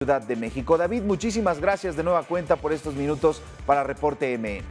Ciudad de México. David, muchísimas gracias de nueva cuenta por estos minutos para Reporte MN.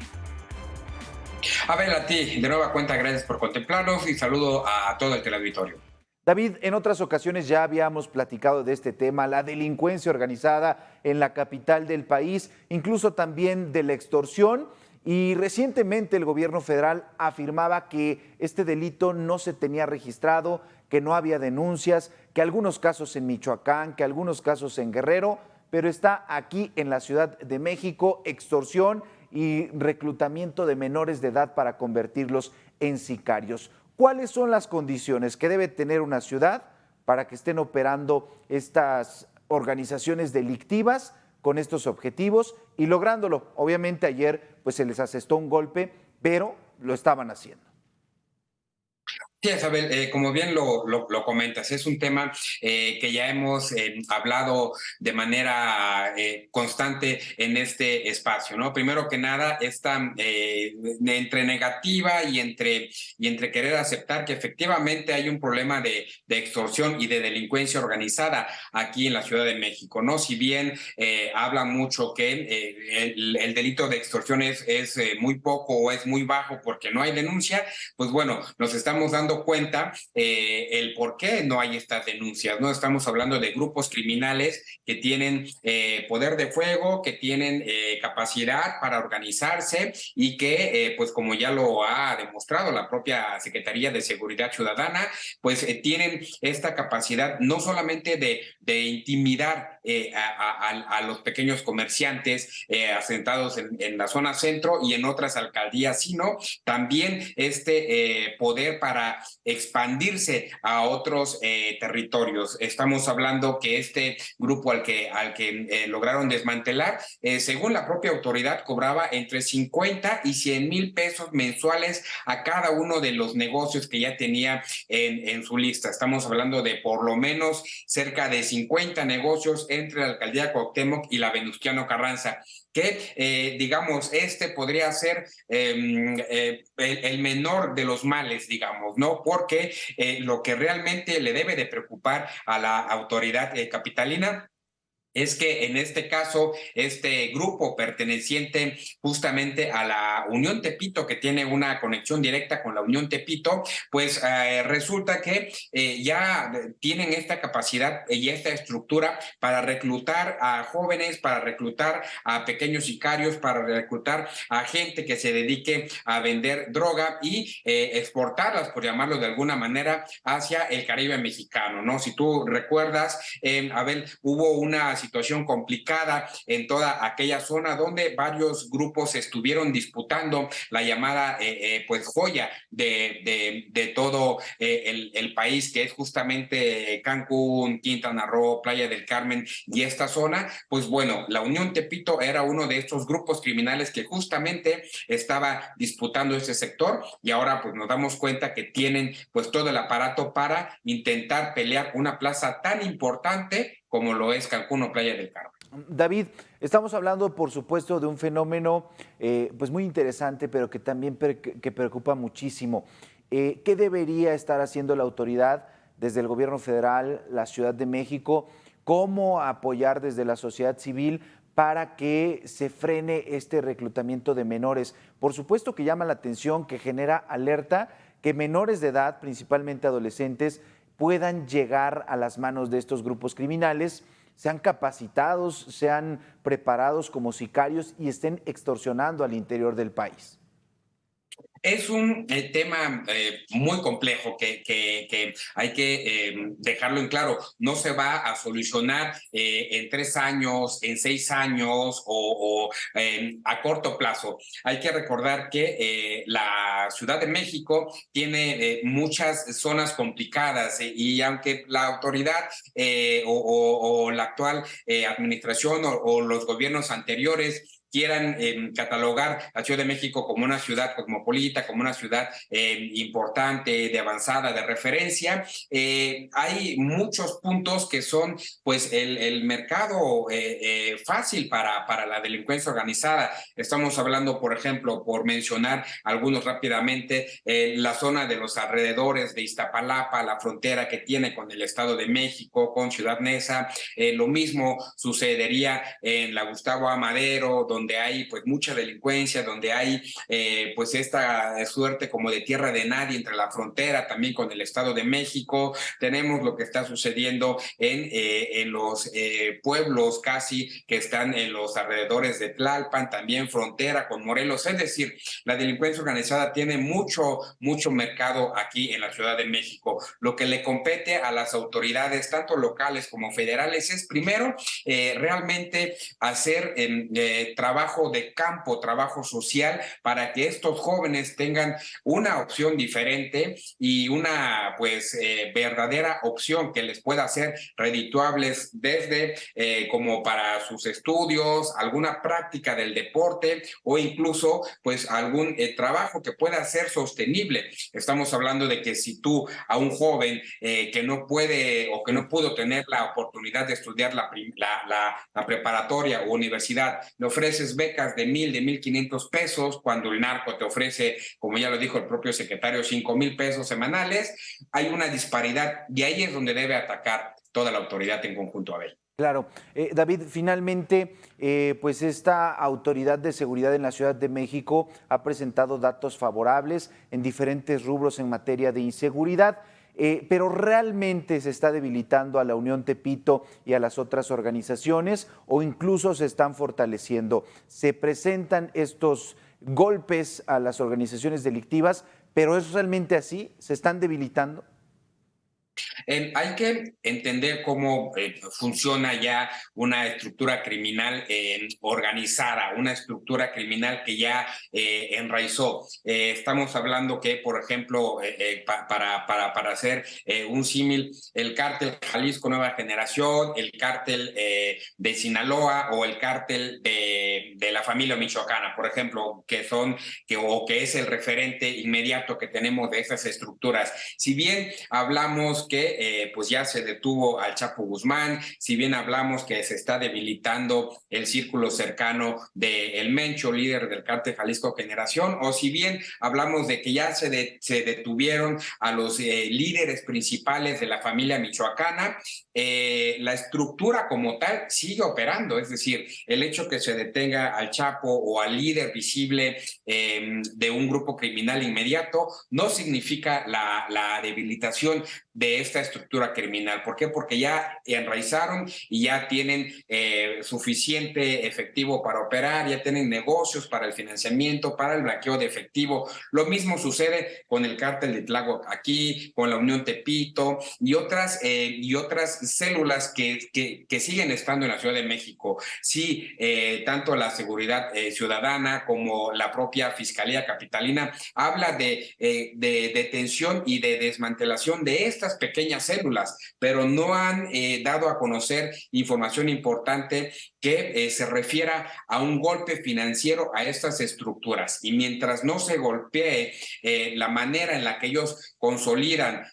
Abel, a ti, de nueva cuenta, gracias por contemplarnos y saludo a todo el teleauditorio. David, en otras ocasiones ya habíamos platicado de este tema, la delincuencia organizada en la capital del país, incluso también de la extorsión, y recientemente el gobierno federal afirmaba que este delito no se tenía registrado, que no había denuncias, que algunos casos en Michoacán, que algunos casos en Guerrero, pero está aquí en la Ciudad de México, extorsión y reclutamiento de menores de edad para convertirlos en sicarios. ¿Cuáles son las condiciones que debe tener una ciudad para que estén operando estas organizaciones delictivas con estos objetivos y lográndolo? Obviamente ayer pues se les asestó un golpe, pero lo estaban haciendo. Sí, Isabel, como bien lo comentas, es un tema que ya hemos hablado de manera constante en este espacio, ¿no? Primero que nada, esta entre negativa y entre querer aceptar que efectivamente hay un problema de extorsión y de delincuencia organizada aquí en la Ciudad de México, ¿no? Si bien habla mucho que el delito de extorsión es muy poco o es muy bajo porque no hay denuncia, pues bueno, nos estamos dando cuenta el por qué no hay estas denuncias, ¿no? Estamos hablando de grupos criminales que tienen poder de fuego, que tienen capacidad para organizarse y que, pues como ya lo ha demostrado la propia Secretaría de Seguridad Ciudadana, pues tienen esta capacidad no solamente de intimidar a los pequeños comerciantes asentados en la zona centro y en otras alcaldías, sino también este poder para expandirse a otros territorios. Estamos hablando que este grupo al que lograron desmantelar, según la propia autoridad, cobraba entre 50 y 100 mil pesos mensuales a cada uno de los negocios que ya tenía en su lista. Estamos hablando de por lo menos cerca de 50 negocios entre la alcaldía Cuauhtémoc y la Venustiano Carranza, que digamos, este podría ser el menor de los males, digamos, ¿no? Porque lo que realmente le debe de preocupar a la autoridad capitalina es que en este caso, este grupo perteneciente justamente a la Unión Tepito, que tiene una conexión directa con la Unión Tepito, pues resulta que ya tienen esta capacidad y esta estructura para reclutar a jóvenes, para reclutar a pequeños sicarios, para reclutar a gente que se dedique a vender droga y exportarlas, por llamarlo de alguna manera, hacia el Caribe mexicano, ¿no? Si tú recuerdas, Abel, hubo una situación complicada en toda aquella zona donde varios grupos estuvieron disputando la llamada pues joya de todo el país, que es justamente Cancún, Quintana Roo, Playa del Carmen y esta zona. Pues bueno, la Unión Tepito era uno de estos grupos criminales que justamente estaba disputando ese sector, y ahora pues nos damos cuenta que tienen pues todo el aparato para intentar pelear una plaza tan importante como lo es Cancún o Playa del Carmen. David, estamos hablando, por supuesto, de un fenómeno pues muy interesante, pero que también que preocupa muchísimo. ¿Qué debería estar haciendo la autoridad desde el gobierno federal, la Ciudad de México? ¿Cómo apoyar desde la sociedad civil para que se frene este reclutamiento de menores? Por supuesto que llama la atención, que genera alerta, que menores de edad, principalmente adolescentes, puedan llegar a las manos de estos grupos criminales, sean capacitados, sean preparados como sicarios y estén extorsionando al interior del país. Es un tema muy complejo que hay que dejarlo en claro. No se va a solucionar en 3 años, en 6 años o a corto plazo. Hay que recordar que la Ciudad de México tiene muchas zonas complicadas y aunque la autoridad o la actual administración o los gobiernos anteriores quieran catalogar a Ciudad de México como una ciudad cosmopolita, como una ciudad importante, de avanzada, de referencia. Hay muchos puntos que son pues el mercado fácil para la delincuencia organizada. Estamos hablando, por ejemplo, por mencionar algunos rápidamente, la zona de los alrededores de Iztapalapa, la frontera que tiene con el Estado de México, con Ciudad Neza. Lo mismo sucedería en la Gustavo A. Madero, donde hay pues mucha delincuencia, donde hay pues esta suerte como de tierra de nadie entre la frontera también con el Estado de México. Tenemos lo que está sucediendo en los pueblos casi que están en los alrededores de Tlalpan, también frontera con Morelos. Es decir, la delincuencia organizada tiene mucho mercado aquí en la Ciudad de México. Lo que le compete a las autoridades, tanto locales como federales, es primero realmente hacer trabajo de campo, trabajo social, para que estos jóvenes tengan una opción diferente y una pues verdadera opción que les pueda hacer redituables desde como para sus estudios, alguna práctica del deporte o incluso pues algún trabajo que pueda ser sostenible. Estamos hablando de que si tú a un joven que no puede o que no pudo tener la oportunidad de estudiar la preparatoria o universidad, le ofreces becas de 1,000, de 1,500 pesos, cuando el narco te ofrece, como ya lo dijo el propio secretario, 5,000 pesos semanales, hay una disparidad y ahí es donde debe atacar toda la autoridad en conjunto, Abel. Claro. David, finalmente, pues esta autoridad de seguridad en la Ciudad de México ha presentado datos favorables en diferentes rubros en materia de inseguridad, pero ¿realmente se está debilitando a la Unión Tepito y a las otras organizaciones o incluso se están fortaleciendo? ¿Se presentan estos golpes a las organizaciones delictivas, pero es realmente así? ¿Se están debilitando? Hay que entender cómo funciona ya una estructura criminal organizada, una estructura criminal que ya enraizó. Estamos hablando que, por ejemplo, para hacer un símil, el cártel Jalisco Nueva Generación, el cártel de Sinaloa o el cártel de la familia michoacana, por ejemplo, que es el referente inmediato que tenemos de esas estructuras. Si bien hablamos que pues ya se detuvo al Chapo Guzmán, si bien hablamos que se está debilitando el círculo cercano de El Mencho, líder del cártel Jalisco Generación, o si bien hablamos de que ya se detuvieron a los líderes principales de la familia michoacana, la estructura como tal sigue operando. Es decir, el hecho que se detenga al Chapo o al líder visible de un grupo criminal inmediato no significa la debilitación de esta estructura criminal. ¿Por qué? Porque ya enraizaron y ya tienen suficiente efectivo para operar, ya tienen negocios para el financiamiento, para el blanqueo de efectivo. Lo mismo sucede con el cártel de Tláhuac aquí, con la Unión Tepito y otras células que siguen estando en la Ciudad de México. Sí, tanto la seguridad ciudadana como la propia Fiscalía Capitalina habla de detención y de desmantelación de estas pequeñas células, pero no han dado a conocer información importante que se refiera a un golpe financiero a estas estructuras. Y mientras no se golpee la manera en la que ellos consolidan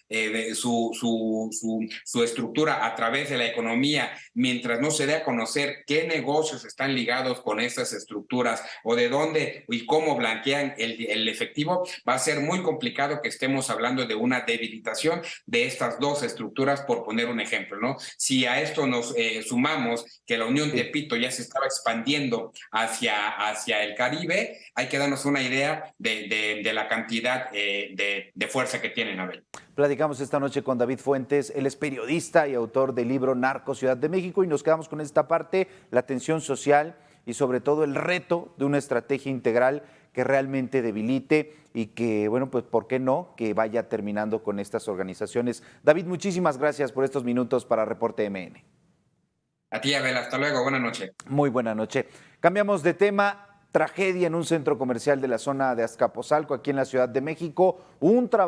su estructura a través de la economía, mientras no se dé a conocer qué negocios están ligados con estas estructuras o de dónde y cómo blanquean el efectivo, va a ser muy complicado que estemos hablando de una debilitación de estas dos estructuras, por poner un ejemplo, ¿no? Si a esto nos sumamos que la Unión Tepito ya se estaba expandiendo hacia el Caribe, hay que darnos una idea de la cantidad de fuerza que tienen, Abel. Platicamos esta noche con David Fuentes, él es periodista y autor del libro Narco Ciudad de México, y nos quedamos con esta parte, la tensión social y sobre todo el reto de una estrategia integral que realmente debilite y que, bueno, pues ¿por qué no?, que vaya terminando con estas organizaciones. David, muchísimas gracias por estos minutos para Reporte MN. A ti, Abel, hasta luego, buenas noches. Muy buena noche. Cambiamos de tema. Tragedia en un centro comercial de la zona de Azcapotzalco, aquí en la Ciudad de México. Un trabajo